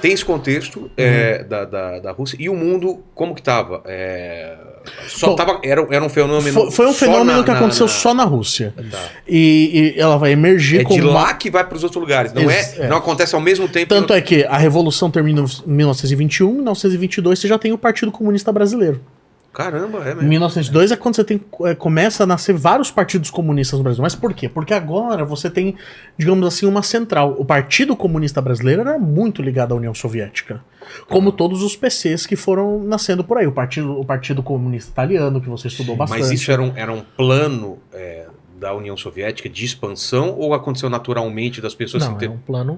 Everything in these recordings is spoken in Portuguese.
tem esse contexto da Rússia. E o mundo, como que estava? Era um fenômeno... Foi um fenômeno que aconteceu só na Rússia. Tá. E ela vai emergir de lá que vai para os outros lugares. Não acontece ao mesmo tempo. Tanto é que a Revolução termina em 1921, em 1922 você já tem o Partido Comunista Brasileiro. Caramba, é mesmo. Em 1902 é quando você começa a nascer vários partidos comunistas no Brasil. Mas por quê? Porque agora você tem, digamos assim, uma central. O Partido Comunista Brasileiro era muito ligado à União Soviética. Como todos os PCs que foram nascendo por aí. O Partido Comunista Italiano, que você estudou bastante. Mas isso era um plano da União Soviética de expansão ou aconteceu naturalmente das pessoas... Não,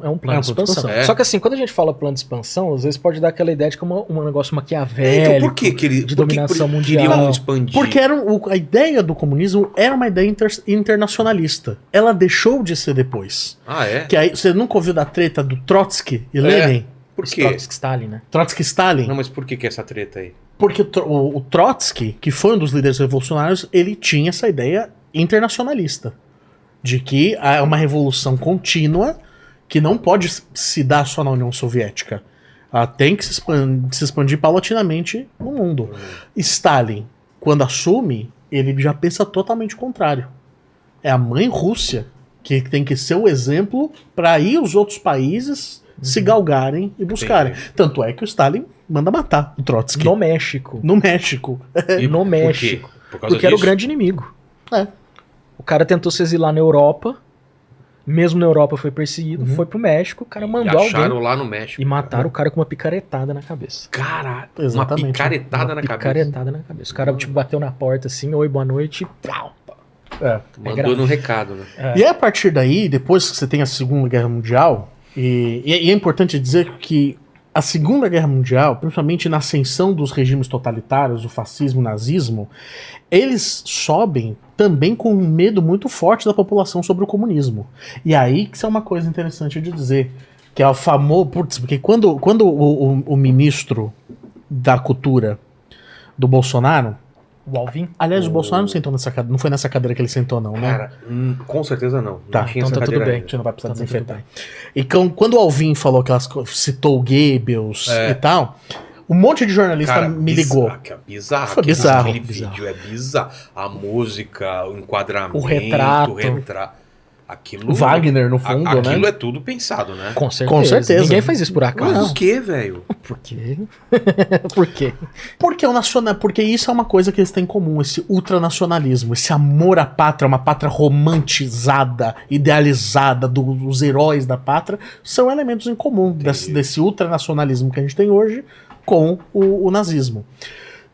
é um plano de expansão. Só que assim, quando a gente fala plano de expansão, às vezes pode dar aquela ideia de que é um negócio maquiavélico, então por que de dominação mundial. Queriam expandir? Porque a ideia do comunismo era uma ideia internacionalista. Ela deixou de ser depois. Ah, é? Que aí, você nunca ouviu da treta do Trotsky e Lenin? Por quê? Trotsky-Stalin, né? Trotsky-Stalin. Não, mas por que essa treta aí? Porque o Trotsky, que foi um dos líderes revolucionários, ele tinha essa ideia internacionalista. De que há uma revolução contínua que não pode se dar só na União Soviética. Ela tem que se expandir paulatinamente no mundo. Stalin, quando assume, ele já pensa totalmente o contrário. É a mãe Rússia que tem que ser o exemplo para aí os outros países se galgarem e buscarem. Entendi. Tanto é que o Stalin manda matar o Trotsky. No México. No México. No México. Porque era o grande inimigo. O cara tentou se exilar na Europa, mesmo na Europa foi perseguido, foi pro México, o cara mandou alguém lá no México. E mataram o cara com uma picaretada na cabeça. Caralho, exatamente. Uma picaretada na cabeça. O cara tipo bateu na porta assim, oi, boa noite, pau. Mandou no recado, né? E a partir daí, depois que você tem a Segunda Guerra Mundial, e é importante dizer que a Segunda Guerra Mundial, principalmente na ascensão dos regimes totalitários, o fascismo, o nazismo, eles sobem também com um medo muito forte da população sobre o comunismo. E aí que isso é uma coisa interessante de dizer, que é o famoso... Porque quando o ministro da Cultura do Bolsonaro... O Alvin? Aliás, o Bolsonaro não sentou nessa cadeira, não foi nessa cadeira que ele sentou, não, né? Cara, com certeza não. Tá, não tinha então essa tá tudo cadeira bem. ainda. A gente não vai precisar desinfetar. E quando o Alvin falou aquelas coisas, citou o Goebbels e tal, um monte de jornalista me ligou. Bizarro. Foi bizarro. Aquele vídeo é bizarro. A música, o enquadramento, o retrato. Aquilo, Wagner, no fundo, né? Aquilo é tudo pensado, né? Com certeza. Com certeza. Ninguém faz isso por acaso. Mas por que, velho? Por quê? Por quê? Porque isso é uma coisa que eles têm em comum, esse ultranacionalismo, esse amor à pátria, uma pátria romantizada, idealizada dos heróis da pátria, são elementos em comum desse ultranacionalismo que a gente tem hoje com o nazismo.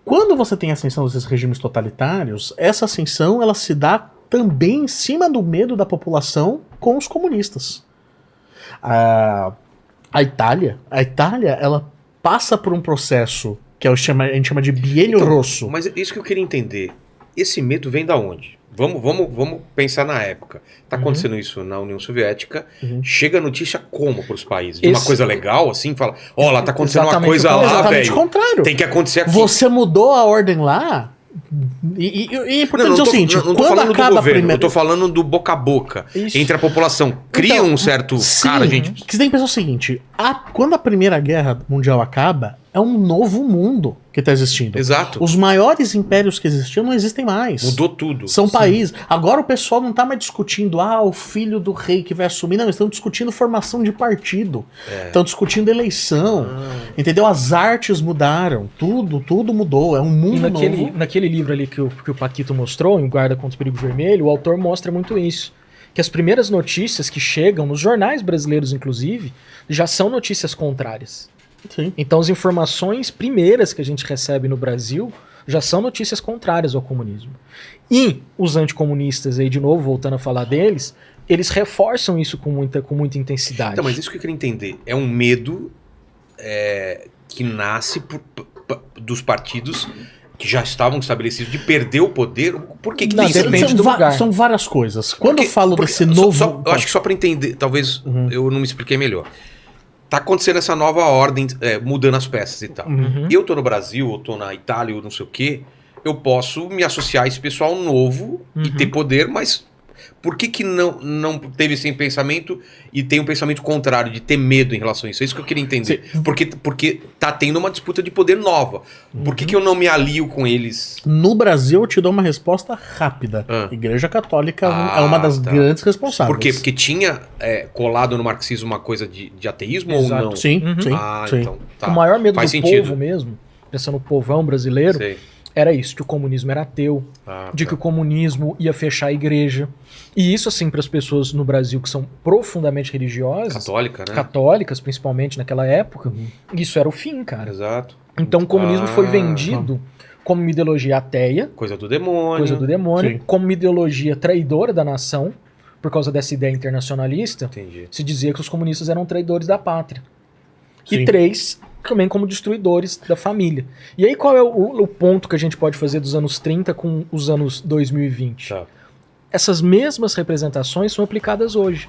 Quando você tem a ascensão desses regimes totalitários, essa ascensão ela se dá também em cima do medo da população com os comunistas. A Itália, ela passa por um processo que a gente chama de biênio rosso. Mas isso que eu queria entender. Esse medo vem da onde? Vamos pensar na época. Tá acontecendo isso na União Soviética. Chega a notícia como para os países? De uma coisa legal, assim? Fala, lá tá acontecendo uma coisa lá, velho. Exatamente o contrário. Tem que acontecer aqui. Você mudou a ordem lá... E é importante dizer o seguinte, não tô quando falando acaba do governo, a primeira... eu tô falando do boca a boca, Isso. entre a população. Cria um certo... Sim, Cara, gente... que você tem que pensar o seguinte, quando a Primeira Guerra Mundial acaba, é um novo mundo que está existindo. Exato. Os maiores impérios que existiam não existem mais. Mudou tudo. São países. Agora o pessoal não está mais discutindo o filho do rei que vai assumir. Não, eles estão discutindo formação de partido. Estão discutindo eleição. Entendeu? As artes mudaram. Tudo mudou. É um mundo novo. Naquele livro ali que o Paquito mostrou, em Guarda contra o Perigo Vermelho, o autor mostra muito isso. Que as primeiras notícias que chegam, nos jornais brasileiros inclusive, já são notícias contrárias. Sim. Então as informações primeiras que a gente recebe no Brasil já são notícias contrárias ao comunismo. E os anticomunistas, aí de novo, voltando a falar deles, eles reforçam isso com muita intensidade. Então, mas isso que eu queria entender. É um medo que nasce dos partidos que já estavam estabelecidos de perder o poder. Por que Não, tem depende do lugar. São várias coisas. Quando eu falo desse novo... eu acho que só para entender, talvez eu não me expliquei melhor. Tá acontecendo essa nova ordem, mudando as peças e tal. Eu tô no Brasil, eu tô na Itália, ou não sei o quê, eu posso me associar a esse pessoal novo e ter poder, mas Por que não teve esse pensamento e tem um pensamento contrário, de ter medo em relação a isso? É isso que eu queria entender. Porque tá tendo uma disputa de poder nova. Por que eu não me alio com eles? No Brasil, eu te dou uma resposta rápida. Igreja Católica é uma das grandes responsáveis. Por quê? Porque tinha colado no marxismo uma coisa de ateísmo. Exato. Ou não? Sim, sim. Sim. Então, tá. O maior medo Faz do sentido. povo mesmo, pensando no povão brasileiro, era isso, que o comunismo era ateu, de que o comunismo ia fechar a igreja. E isso, assim, para as pessoas no Brasil que são profundamente religiosas, católicas principalmente naquela época, isso era o fim, cara. Exato. Então o comunismo foi vendido como uma ideologia ateia, coisa do demônio, como uma ideologia traidora da nação, por causa dessa ideia internacionalista. Entendi. Se dizia que os comunistas eram traidores da pátria. Sim. E 3, também como destruidores da família. E aí qual é o ponto que a gente pode fazer dos anos 30 com os anos 2020? Tá. Essas mesmas representações são aplicadas hoje.